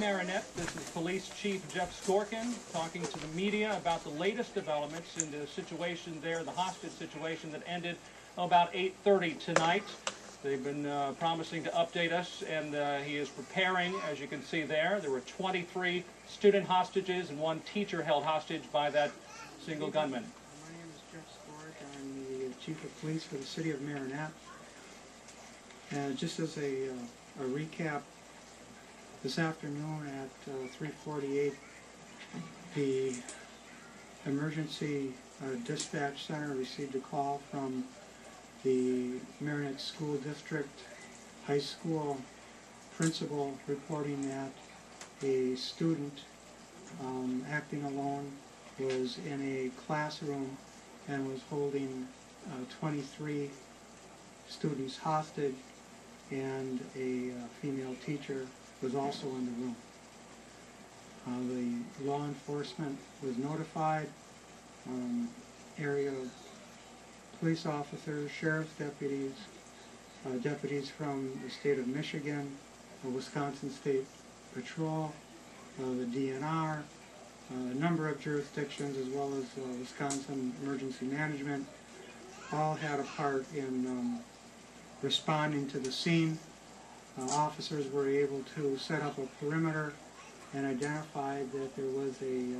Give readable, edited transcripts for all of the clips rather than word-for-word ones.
Marinette. This is Police Chief Jeff Skorkin talking to the media about the latest developments in the situation there, the hostage situation that ended about 8:30 tonight. They've been promising to update us, and he is preparing, as you can see there. There were 23 student hostages and 1 teacher held hostage by that single gunman. My name is Jeff Skorkin. I'm the Chief of Police for the City of Marinette. Just as a recap, this afternoon at 3:48, the emergency dispatch center received a call from the Marinette School District High School principal reporting that a student acting alone was in a classroom and was holding 23 students hostage, and a female teacher was also in the room. The law enforcement was notified. Area police officers, sheriff's deputies, deputies from the state of Michigan, Wisconsin State Patrol, the DNR, a number of jurisdictions, as well as Wisconsin Emergency Management, all had a part in responding to the scene. Officers were able to set up a perimeter and identified that there was a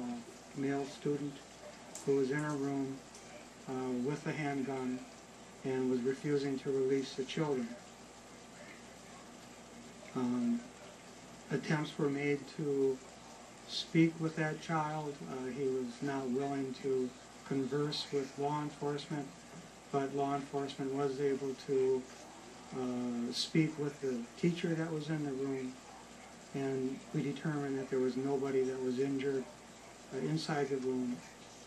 male student who was in a room with a handgun and was refusing to release the children. Attempts were made to speak with that child. He was not willing to converse with law enforcement, but law enforcement was able to speak with the teacher that was in the room, and we determined that there was nobody that was injured inside the room,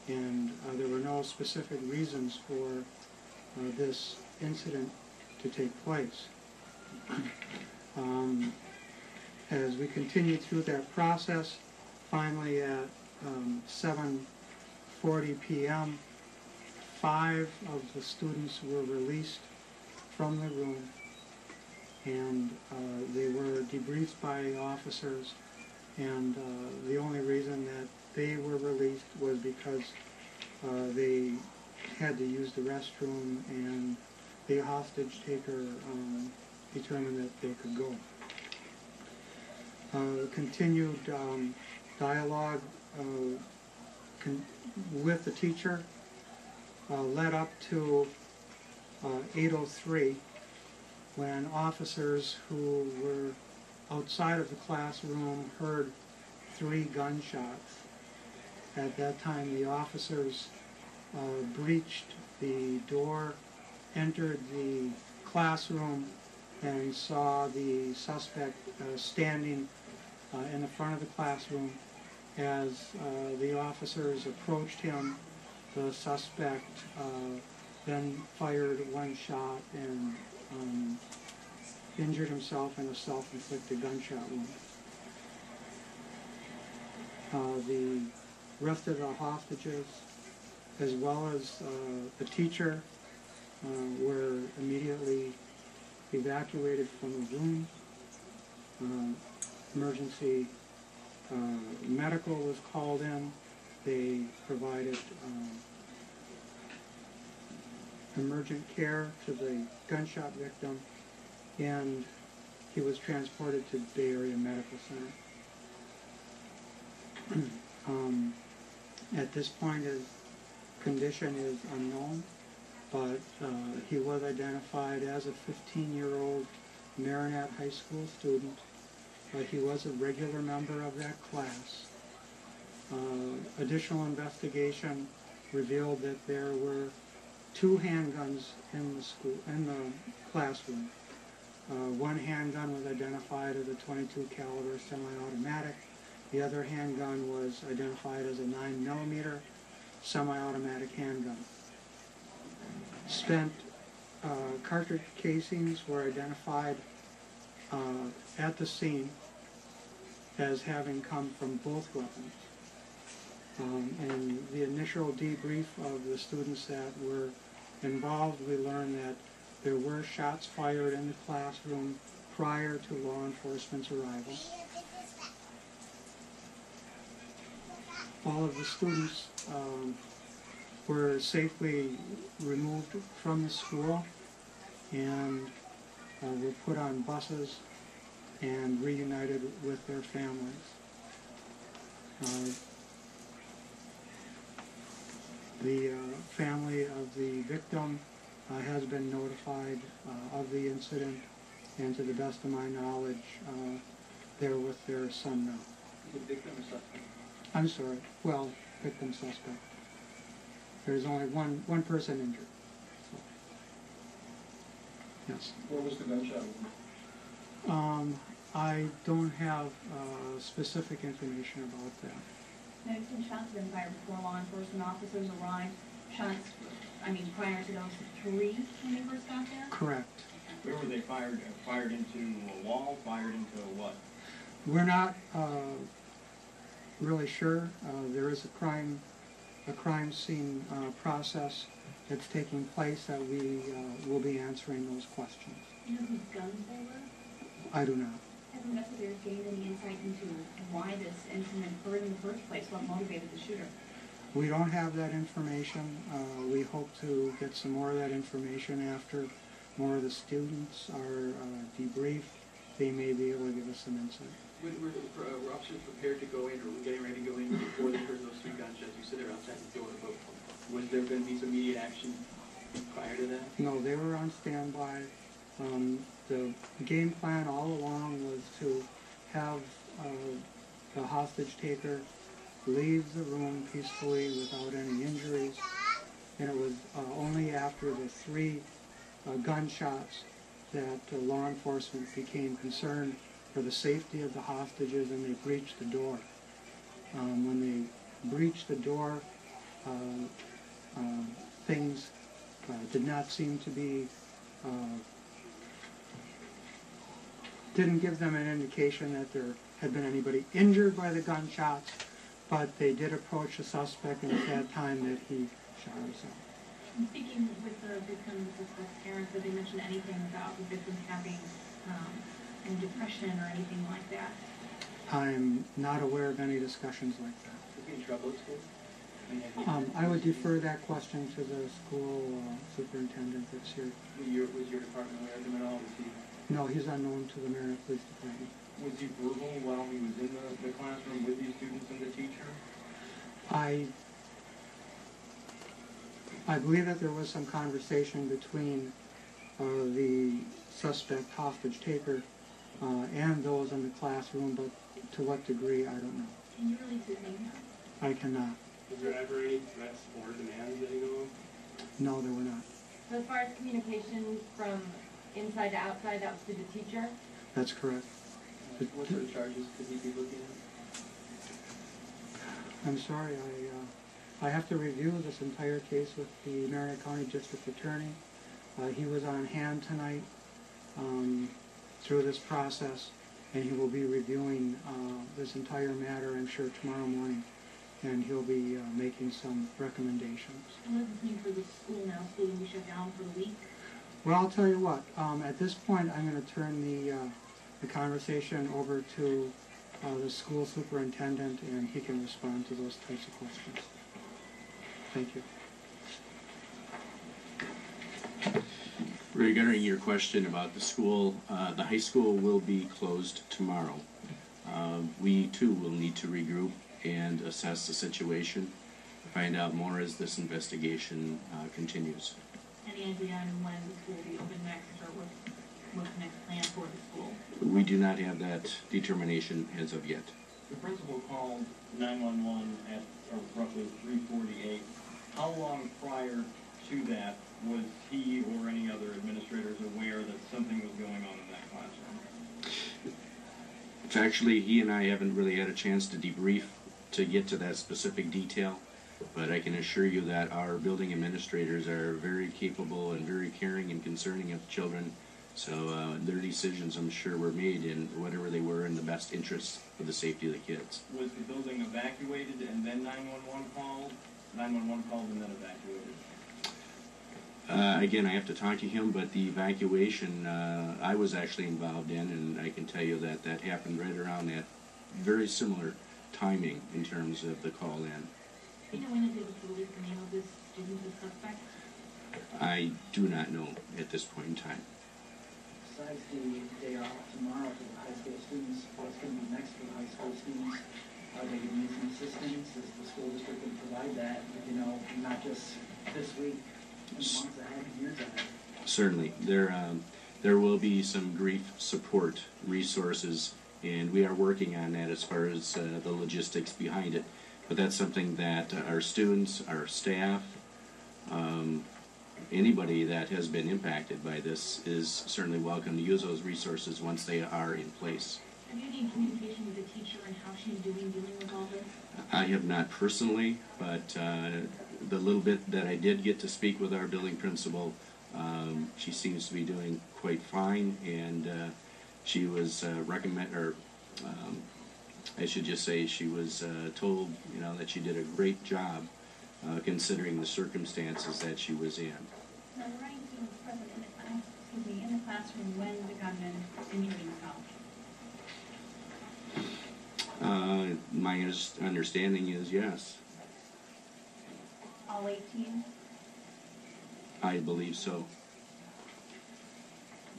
and there were no specific reasons for this incident to take place. As we continued through that process, finally at 7:40 p.m., 5 of the students were released from the room, and they were debriefed by officers, and the only reason that they were released was because they had to use the restroom, and the hostage taker determined that they could go. Continued dialogue with the teacher led up to 8:03, when officers who were outside of the classroom heard 3 gunshots. At that time, the officers breached the door, entered the classroom, and saw the suspect standing in the front of the classroom. As the officers approached him, the suspect then fired 1 shot and injured himself in a self-inflicted gunshot wound. The rest of the hostages, as well as the teacher, were immediately evacuated from the room. Emergency medical was called in. They provided emergent care to the gunshot victim, and he was transported to the Bay Area Medical Center. At this point, his condition is unknown, but he was identified as a 15-year-old Marinette High School student. He was a regular member of that class. Additional investigation revealed that there were 2 handguns in the classroom. 1 handgun was identified as a .22 caliber semi-automatic. The other handgun was identified as a 9mm semi-automatic handgun. Spent cartridge casings were identified at the scene as having come from both weapons. In the initial debrief of the students that were involved, we learned that there were shots fired in the classroom prior to law enforcement's arrival. all of the students were safely removed from the school and were put on buses and reunited with their families. The family of the victim has been notified of the incident, and to the best of my knowledge, they're with their son now. The victim or suspect? I'm sorry, well, victim suspect. There's only one person injured. So, yes. Where was the gunshot wound? I don't have specific information about that. Now, you've seen shots have been fired before law enforcement officers arrived. Shots, I mean, prior to those 3 when they first got there? Correct. Where were they fired? Fired into a wall? Fired into what? We're not really sure. There is a crime scene process that's taking place that we will be answering those questions. Do you know whose guns they were? I do not. Have investigators gained any insight into why this incident occurred in the first place? What motivated the shooter? We don't have that information. We hope to get some more of that information after more of the students are debriefed. They may be able to give us some insight. Were officers prepared to go in, or were getting ready to go in before they heard those 3 gunshots? You said they're outside the door, but was there going to be some immediate action prior to that? No, they were on standby. The game plan all along was to have the hostage taker leave the room peacefully without any injuries. And it was only after the 3 gunshots that law enforcement became concerned for the safety of the hostages, and they breached the door. When they breached the door, things did not seem to be, didn't give them an indication that there had been anybody injured by the gunshots, but they did approach the suspect, and at that time that he shot himself. Speaking with the victim, the suspect's parents, did they mention anything about the victim having any depression or anything like that? I'm not aware of any discussions like that. Was he in trouble at school? I would defer that question to the school superintendent that's here. Was your department aware of him at all? Was he, No, he's unknown to the Marion Police Department. was he verbal while he was in the classroom with these students and the teacher? I believe that there was some conversation between the suspect hostage taker and those in the classroom, but to what degree, I don't know. Can you release his name now? I cannot. Was there ever any threats or demands that you know of? No, there were not. So as far as communication from inside to outside, that was through the teacher? That's correct. What sort of charges could he be looking at? I'm sorry, I have to review this entire case with the Marion County District Attorney. He was on hand tonight through this process, and he will be reviewing this entire matter, I'm sure, tomorrow morning, and he'll be making some recommendations. And what does this mean for the school now? School will be shut down for the week? Well, I'll tell you what, at this point, I'm going to turn the conversation over to the school superintendent, and he can respond to those types of questions. Thank you. Regarding your question about the school, the high school will be closed tomorrow. We too will need to regroup and assess the situation, find out more as this investigation continues. Any idea on when the school will be open next, or what's the next plan for the school? We do not have that determination as of yet. The principal called 911 at roughly 3:48. How long prior to that was he or any other administrators aware that something was going on in that classroom? Factually, he and I haven't really had a chance to debrief to get to that specific detail, but I can assure you that our building administrators are very capable and very caring and concerning of children, so their decisions, I'm sure, were made in whatever they were in the best interests of the safety of the kids. Was the building evacuated and then 911 called? 911 called and then evacuated? Again, I have to talk to him, but the evacuation I was actually involved in, and I can tell you that that happened right around that very similar timing in terms of the call in. Do you know when it was released the name of this student, the suspect? I do not know at this point in time. Besides the day off tomorrow for the high school students, what's going to be next for the high school students? Are they going to need some assistance? Is the school district going to provide that, not just this week, in the months ahead, years ahead? Certainly. There will be some grief support resources, and we are working on that as far as the logistics behind it. But that's something that our students, our staff, anybody that has been impacted by this is certainly welcome to use those resources once they are in place. Have you had any communication with the teacher and how she's dealing with all this? I have not personally, but the little bit that I did get to speak with our building principal, she seems to be doing quite fine, and she was I should just say she was told, that she did a great job considering the circumstances that she was in. Now, were any students present in the classroom when the gunman injured himself? My understanding is yes. All 18? I believe so.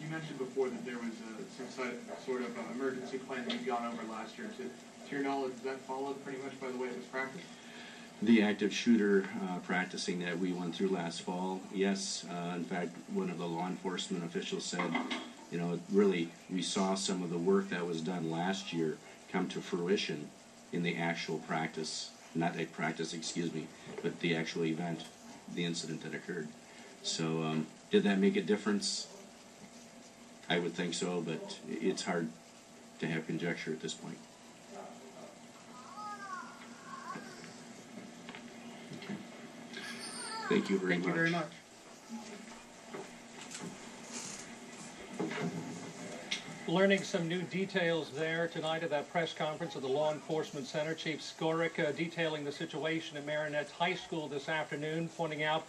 You mentioned before that there was some sort of emergency plan that you'd gone over last year. To your knowledge, was that followed pretty much by the way it was practiced? The active shooter practicing that we went through last fall, yes. In fact, one of the law enforcement officials said, really we saw some of the work that was done last year come to fruition in the actual practice, not a practice, excuse me, but the actual event, the incident that occurred. So did that make a difference? I would think so, but it's hard to have conjecture at this point. Okay. Thank you very much. Thank you very much. Learning some new details there tonight at that press conference at the Law Enforcement Center. Chief Skorik detailing the situation at Marinette High School this afternoon, pointing out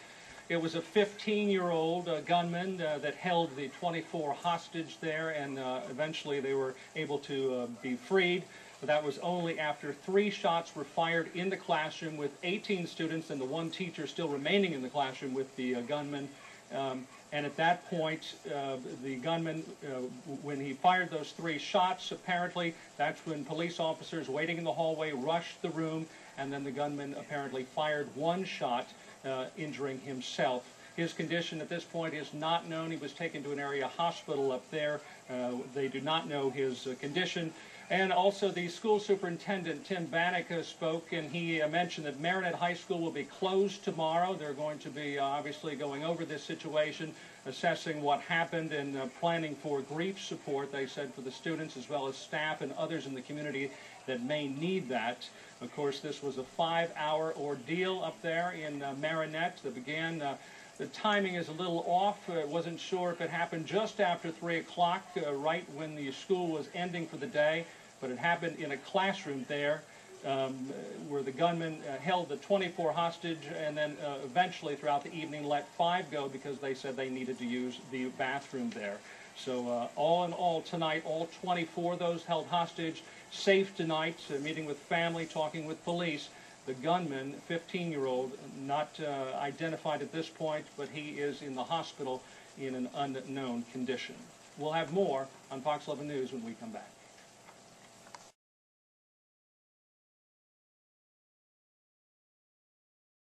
it was a 15-year-old gunman that held the 24 hostage there, and eventually they were able to be freed. But that was only after 3 shots were fired in the classroom with 18 students and the 1 teacher still remaining in the classroom with the gunman. And at that point, the gunman, when he fired those 3 shots, apparently, that's when police officers waiting in the hallway rushed the room, and then the gunman apparently fired 1 shot, injuring himself. His condition at this point is not known. He was taken to an area hospital up there. They do not know his condition. And also the school superintendent, Tim Bannick, spoke, and he mentioned that Marinette High School will be closed tomorrow. They're going to be obviously going over this situation, assessing what happened, and planning for grief support, they said, for the students as well as staff and others in the community that may need that. Of course, this was a 5-hour ordeal up there in Marinette that began. The timing is a little off. Wasn't sure if it happened just after 3 o'clock, right when the school was ending for the day, but it happened in a classroom there where the gunman held the 24 hostage, and then eventually throughout the evening let 5 go because they said they needed to use the bathroom there. So all in all tonight, all 24 of those held hostage, safe tonight, meeting with family, talking with police. The gunman, 15-year-old, not identified at this point, but he is in the hospital in an unknown condition. We'll have more on Fox 11 News when we come back.